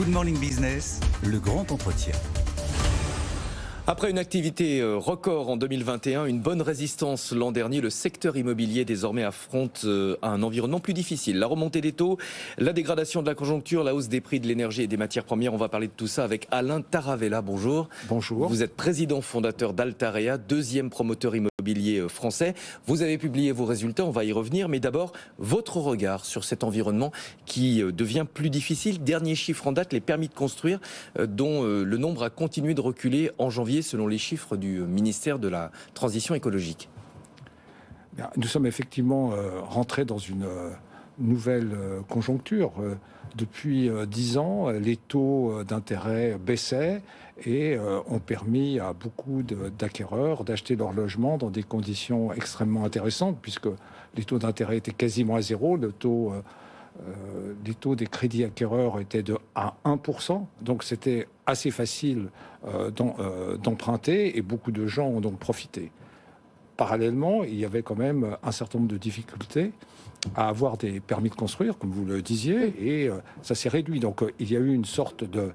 Good Morning Business, le grand entretien. Après une activité record en 2021, une bonne résistance l'an dernier, le secteur immobilier désormais affronte un environnement plus difficile. La remontée des taux, la dégradation de la conjoncture, la hausse des prix de l'énergie et des matières premières. On va parler de tout ça avec Alain Taravella. Bonjour. Bonjour. Vous êtes président fondateur d'Altarea, deuxième promoteur immobilier français. Vous avez publié vos résultats, on va y revenir. Mais d'abord, votre regard sur cet environnement qui devient plus difficile. Dernier chiffre en date, les permis de construire, dont le nombre a continué de reculer en janvier selon les chiffres du ministère de la Transition écologique. Nous sommes effectivement rentrés dans une nouvelle conjoncture. Depuis 10 ans, les taux d'intérêt baissaient et ont permis à beaucoup d'acquéreurs d'acheter leur logement dans des conditions extrêmement intéressantes, puisque les taux d'intérêt étaient quasiment à zéro. Les taux des crédits acquéreurs étaient à 1%, donc c'était assez facile d'emprunter et beaucoup de gens ont donc profité. Parallèlement, il y avait quand même un certain nombre de difficultés à avoir des permis de construire, comme vous le disiez, et ça s'est réduit. Donc il y a eu une sorte de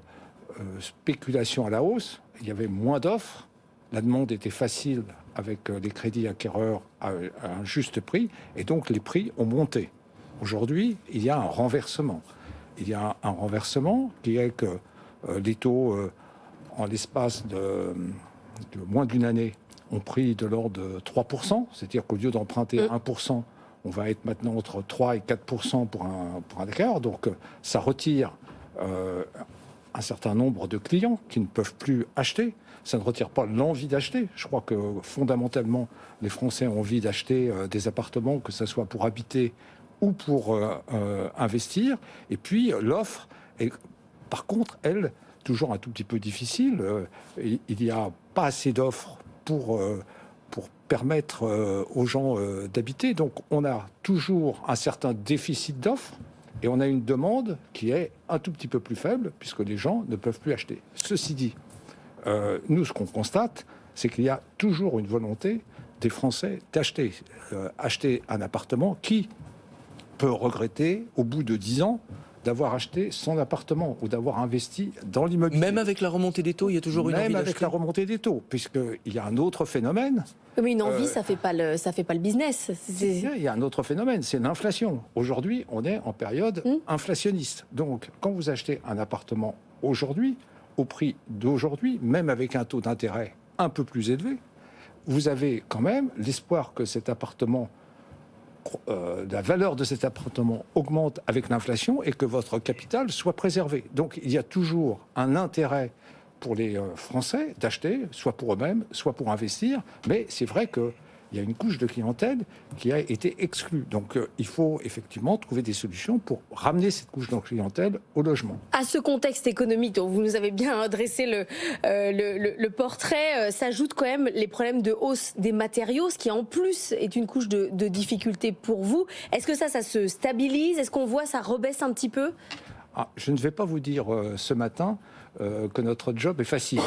spéculation à la hausse, il y avait moins d'offres, la demande était facile avec les crédits acquéreurs à un juste prix, et donc les prix ont monté. Aujourd'hui, il y a un renversement. Il y a un renversement qui est que les taux, en l'espace de moins d'une année, ont pris de l'ordre de 3%. C'est-à-dire qu'au lieu d'emprunter 1%, on va être maintenant entre 3 et 4% pour un acquéreur. Donc ça retire un certain nombre de clients qui ne peuvent plus acheter. Ça ne retire pas l'envie d'acheter. Je crois que fondamentalement, les Français ont envie d'acheter des appartements, que ce soit pour habiter ou pour investir. Et puis l'offre est, par contre, elle, toujours un tout petit peu difficile. Il n'y a pas assez d'offres pour permettre aux gens d'habiter. Donc on a toujours un certain déficit d'offres et on a une demande qui est un tout petit peu plus faible puisque les gens ne peuvent plus acheter. Ceci dit, nous, ce qu'on constate, c'est qu'il y a toujours une volonté des Français d'acheter. Acheter un appartement qui peut regretter, au bout de 10 ans, d'avoir acheté son appartement ou d'avoir investi dans l'immobilier. Même avec la remontée des taux, il y a toujours une envie d'acheter. Même avec la remontée des taux, puisqu'il y a un autre phénomène. Mais une envie, ça fait pas le business. Il y a un autre phénomène, c'est l'inflation. Aujourd'hui, on est en période inflationniste. Donc, quand vous achetez un appartement aujourd'hui, au prix d'aujourd'hui, même avec un taux d'intérêt un peu plus élevé, vous avez quand même l'espoir que cet appartement, la valeur de cet appartement augmente avec l'inflation et que votre capital soit préservé. Donc il y a toujours un intérêt pour les Français d'acheter, soit pour eux-mêmes, soit pour investir, mais c'est vrai qu'il y a une couche de clientèle qui a été exclue. Donc il faut effectivement trouver des solutions pour ramener cette couche de clientèle au logement. À ce contexte économique dont vous nous avez bien dressé le portrait, s'ajoutent quand même les problèmes de hausse des matériaux, ce qui en plus est une couche de difficulté pour vous. Est-ce que ça se stabilise? Est-ce qu'on voit ça rebaisse un petit peu? Je ne vais pas vous dire ce matin que notre job est facile.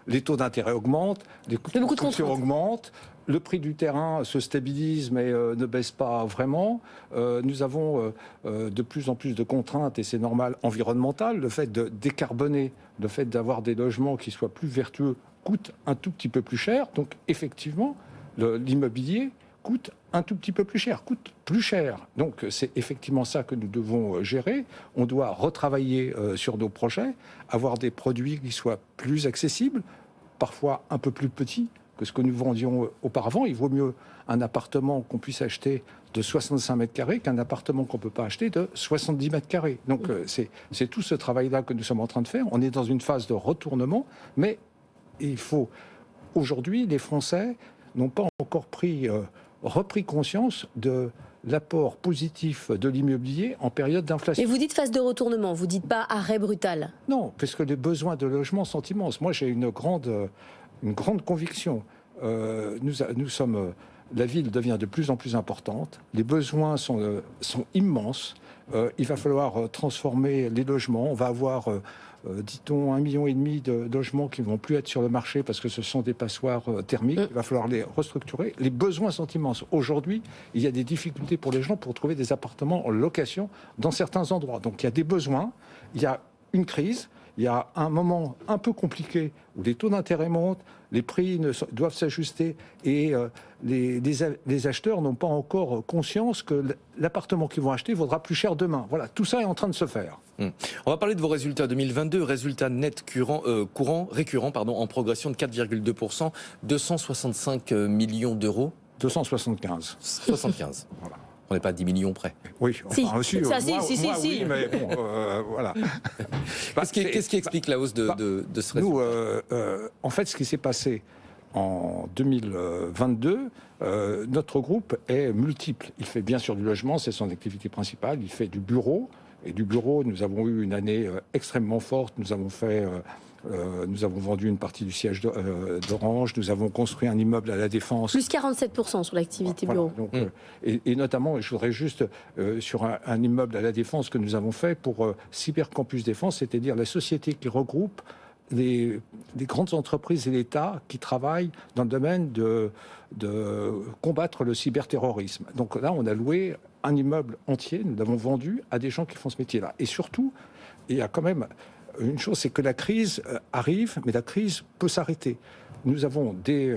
Les taux d'intérêt augmentent, les coûts de construction augmentent, le prix du terrain se stabilise mais ne baisse pas vraiment. Nous avons de plus en plus de contraintes, et c'est normal, environnementales. Le fait de décarboner, le fait d'avoir des logements qui soient plus vertueux coûte un tout petit peu plus cher. Donc effectivement, l'immobilier coûte un tout petit peu plus cher, coûte plus cher. Donc c'est effectivement ça que nous devons gérer. On doit retravailler sur nos projets, avoir des produits qui soient plus accessibles, parfois un peu plus petits que ce que nous vendions auparavant. Il vaut mieux un appartement qu'on puisse acheter de 65 mètres carrés qu'un appartement qu'on ne peut pas acheter de 70 mètres carrés. Donc c'est tout ce travail-là que nous sommes en train de faire. On est dans une phase de retournement, mais il faut... Aujourd'hui, les Français n'ont pas encore repris conscience de l'apport positif de l'immobilier en période d'inflation. Et vous dites phase de retournement, vous dites pas arrêt brutal? Non, parce que les besoins de logement sont immenses. Moi, j'ai une grande conviction. Nous sommes... La ville devient de plus en plus importante. Les besoins sont immenses. Il va falloir transformer les logements. On va avoir... dit-on, 1,5 million de logements qui ne vont plus être sur le marché parce que ce sont des passoires thermiques. Il va falloir les restructurer. Les besoins sont immenses. Aujourd'hui, il y a des difficultés pour les gens pour trouver des appartements en location dans certains endroits. Donc il y a des besoins, il y a une crise, il y a un moment un peu compliqué où les taux d'intérêt montent, les prix doivent s'ajuster et les acheteurs n'ont pas encore conscience que l'appartement qu'ils vont acheter vaudra plus cher demain. Voilà, tout ça est en train de se faire. On va parler de vos résultats 2022, résultats nets récurrents en progression de 4,2%, 265 millions d'euros. 275. 75. Voilà. On n'est pas à 10 millions près. Oui, enfin, si, oui, mais bon, voilà. Qu'est-ce qui explique la hausse de ce résultat ? Nous, en fait, ce qui s'est passé en 2022, notre groupe est multiple. Il fait bien sûr du logement, c'est son activité principale. Il fait du bureau. Et du bureau, nous avons eu une année extrêmement forte. Nous avons vendu une partie du siège d'Orange. Nous avons construit un immeuble à la Défense. Plus 47% sur l'activité bureau. Donc, et notamment, je voudrais juste, sur un immeuble à la Défense que nous avons fait pour Cybercampus Défense, c'est-à-dire la société qui regroupe les grandes entreprises et l'État qui travaillent dans le domaine de combattre le cyberterrorisme. Donc là, on a loué un immeuble entier, nous l'avons vendu à des gens qui font ce métier-là. Et surtout, il y a quand même une chose, c'est que la crise arrive, mais la crise peut s'arrêter. Nous avons des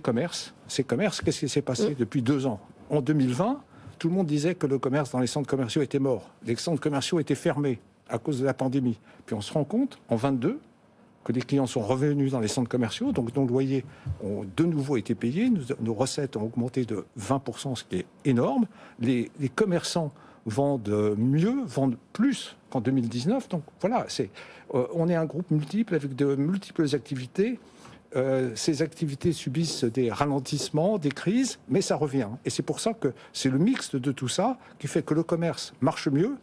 commerces. Ces commerces, qu'est-ce qui s'est passé depuis 2 ans ? En 2020, tout le monde disait que le commerce dans les centres commerciaux était mort. Les centres commerciaux étaient fermés à cause de la pandémie. Puis on se rend compte, en 2022, que les clients sont revenus dans les centres commerciaux, donc nos loyers ont de nouveau été payés, nos recettes ont augmenté de 20%, ce qui est énorme. Les commerçants vendent mieux, vendent plus qu'en 2019. Donc voilà, on est un groupe multiple avec de multiples activités. Ces activités subissent des ralentissements, des crises, mais ça revient. Et c'est pour ça que c'est le mixte de tout ça qui fait que le commerce marche mieux,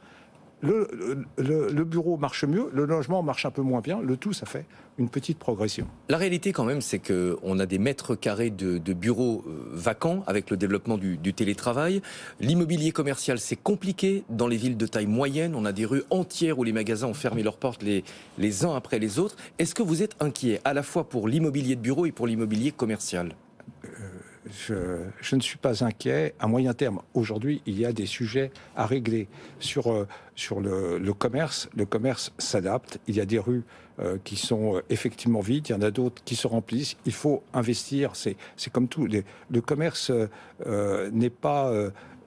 le bureau marche mieux, le logement marche un peu moins bien. Le tout, ça fait une petite progression. La réalité, quand même, c'est qu'on a des mètres carrés de bureaux vacants avec le développement du télétravail. L'immobilier commercial, c'est compliqué dans les villes de taille moyenne. On a des rues entières où les magasins ont fermé leurs portes les uns après les autres. Est-ce que vous êtes inquiet à la fois pour l'immobilier de bureau et pour l'immobilier commercial ? Je ne suis pas inquiet. À moyen terme, aujourd'hui, il y a des sujets à régler sur le commerce. Le commerce s'adapte. Il y a des rues qui sont effectivement vides. Il y en a d'autres qui se remplissent. Il faut investir. C'est comme tout. Le commerce n'est pas...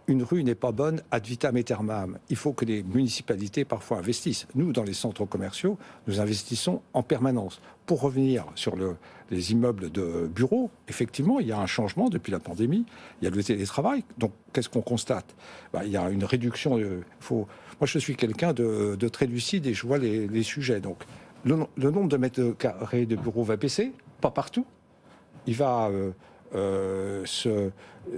Une rue n'est pas bonne ad vitam aeternam. Il faut que les municipalités parfois investissent. Nous, dans les centres commerciaux, nous investissons en permanence. Pour revenir sur les immeubles de bureaux, effectivement, il y a un changement depuis la pandémie. Il y a le télétravail. Donc, qu'est-ce qu'on constate ? Il y a une réduction. Moi, je suis quelqu'un de très lucide et je vois les sujets. Donc, le nombre de mètres carrés de bureaux va baisser, pas partout. Il va...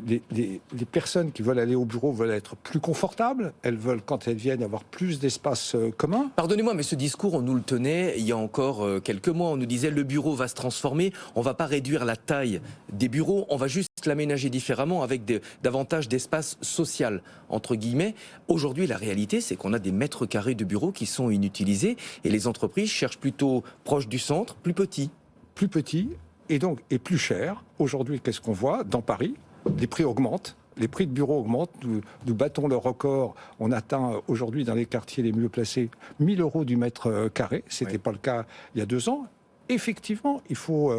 les personnes qui veulent aller au bureau veulent être plus confortables. Elles veulent, quand elles viennent, avoir plus d'espace commun. Pardonnez-moi, mais ce discours, on nous le tenait il y a encore quelques mois. On nous disait le bureau va se transformer. On ne va pas réduire la taille des bureaux. On va juste l'aménager différemment avec davantage d'espace social, entre guillemets. Aujourd'hui, la réalité, c'est qu'on a des mètres carrés de bureaux qui sont inutilisés et les entreprises cherchent plutôt proche du centre, plus petit. Plus petit. Et plus cher. Aujourd'hui, qu'est-ce qu'on voit dans Paris ? Les prix augmentent. Les prix de bureaux augmentent. Nous battons le record. On atteint aujourd'hui, dans les quartiers les mieux placés, 1 000 € du mètre carré. Ce n'était pas le cas il y a 2 ans. Effectivement, il faut...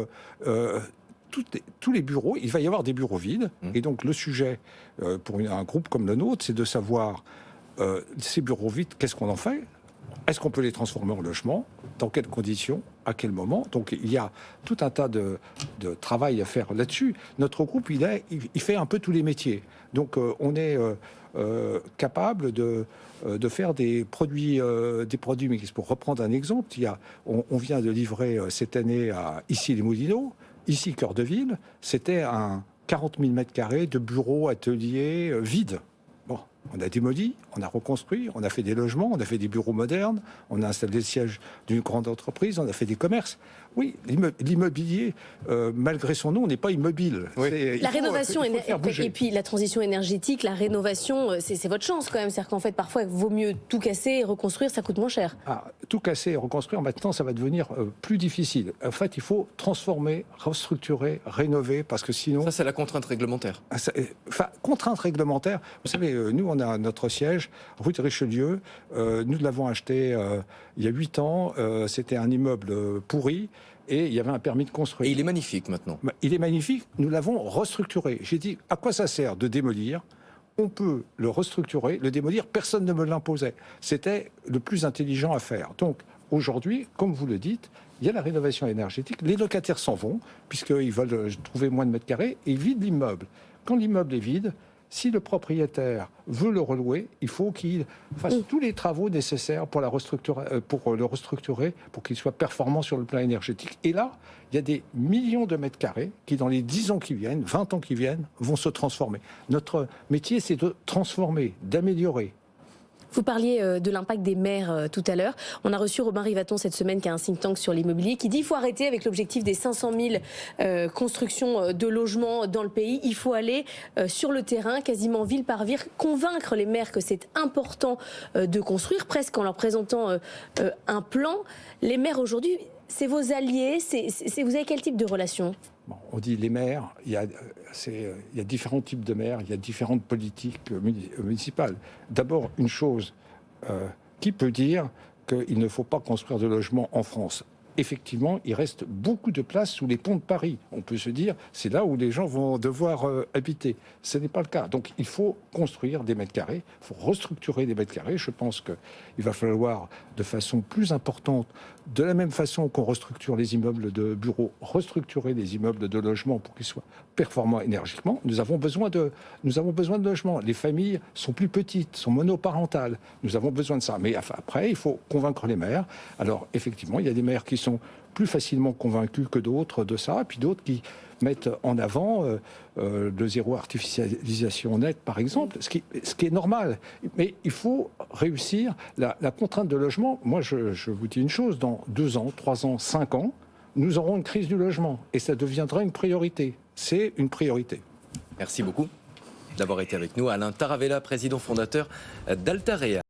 tous les bureaux, il va y avoir des bureaux vides. Et donc, le sujet pour un groupe comme le nôtre, c'est de savoir ces bureaux vides, qu'est-ce qu'on en fait ? Est-ce qu'on peut les transformer en logement ? Dans quelles conditions ? À quel moment ? Donc il y a tout un tas de travail à faire là-dessus. Notre groupe, il fait un peu tous les métiers. Donc on est capable de faire des produits mixtes. Pour reprendre un exemple, on vient de livrer cette année à Issy-les-Moulineaux, ici cœur de ville, c'était un 40 000 m² de bureaux, ateliers vides. On a démoli, on a reconstruit, on a fait des logements, on a fait des bureaux modernes, on a installé le siège d'une grande entreprise, on a fait des commerces. Oui, l'immobilier, malgré son nom, n'est pas immobile. Oui. La rénovation et puis la transition énergétique, la rénovation, c'est votre chance quand même. C'est-à-dire qu'en fait, parfois, il vaut mieux tout casser et reconstruire, ça coûte moins cher. Tout casser et reconstruire, maintenant, ça va devenir plus difficile. En fait, il faut transformer, restructurer, rénover, parce que sinon... Ça, c'est la contrainte réglementaire. Contrainte réglementaire. Vous savez, nous, on a notre siège rue de Richelieu. Nous l'avons acheté il y a 8 ans. C'était un immeuble pourri. Et il y avait un permis de construire. Et il est magnifique maintenant. Il est magnifique. Nous l'avons restructuré. J'ai dit, à quoi ça sert de démolir ? On peut le restructurer, le démolir. Personne ne me l'imposait. C'était le plus intelligent à faire. Donc, aujourd'hui, comme vous le dites, il y a la rénovation énergétique. Les locataires s'en vont, puisqu'ils veulent trouver moins de mètres carrés, et ils vident l'immeuble. Quand l'immeuble est vide, si le propriétaire veut le relouer, il faut qu'il fasse tous les travaux nécessaires pour le restructurer, pour qu'il soit performant sur le plan énergétique. Et là, il y a des millions de mètres carrés qui, dans les 10 ans qui viennent, 20 ans qui viennent, vont se transformer. Notre métier, c'est de transformer, d'améliorer. Vous parliez de l'impact des maires tout à l'heure. On a reçu Robin Rivaton cette semaine, qui a un think tank sur l'immobilier, qui dit qu'il faut arrêter avec l'objectif des 500 000 constructions de logements dans le pays. Il faut aller sur le terrain, quasiment ville par ville, convaincre les maires que c'est important de construire, presque en leur présentant un plan. Les maires aujourd'hui, c'est vos alliés, vous avez quel type de relation ? Bon, on dit les maires, il y a différents types de maires, il y a différentes politiques municipales. D'abord, une chose, qui peut dire qu'il ne faut pas construire de logements en France ? Effectivement, il reste beaucoup de places sous les ponts de Paris. On peut se dire, c'est là où les gens vont devoir habiter. Ce n'est pas le cas. Donc, il faut construire des mètres carrés, il faut restructurer des mètres carrés. Je pense qu'il va falloir, de façon plus importante, de la même façon qu'on restructure les immeubles de bureaux, restructurer les immeubles de logement pour qu'ils soient performants énergiquement. Nous avons besoin de logements. Les familles sont plus petites, sont monoparentales. Nous avons besoin de ça. Mais après, il faut convaincre les maires. Alors, effectivement, il y a des maires qui sont plus facilement convaincus que d'autres de ça, et puis d'autres qui mettent en avant le zéro artificialisation nette, par exemple, ce qui est normal. Mais il faut réussir la contrainte de logement. Moi, je vous dis une chose, dans 2 ans, 3 ans, 5 ans, nous aurons une crise du logement, et ça deviendra une priorité. C'est une priorité. Merci beaucoup d'avoir été avec nous. Alain Taravella, président fondateur d'Altarea.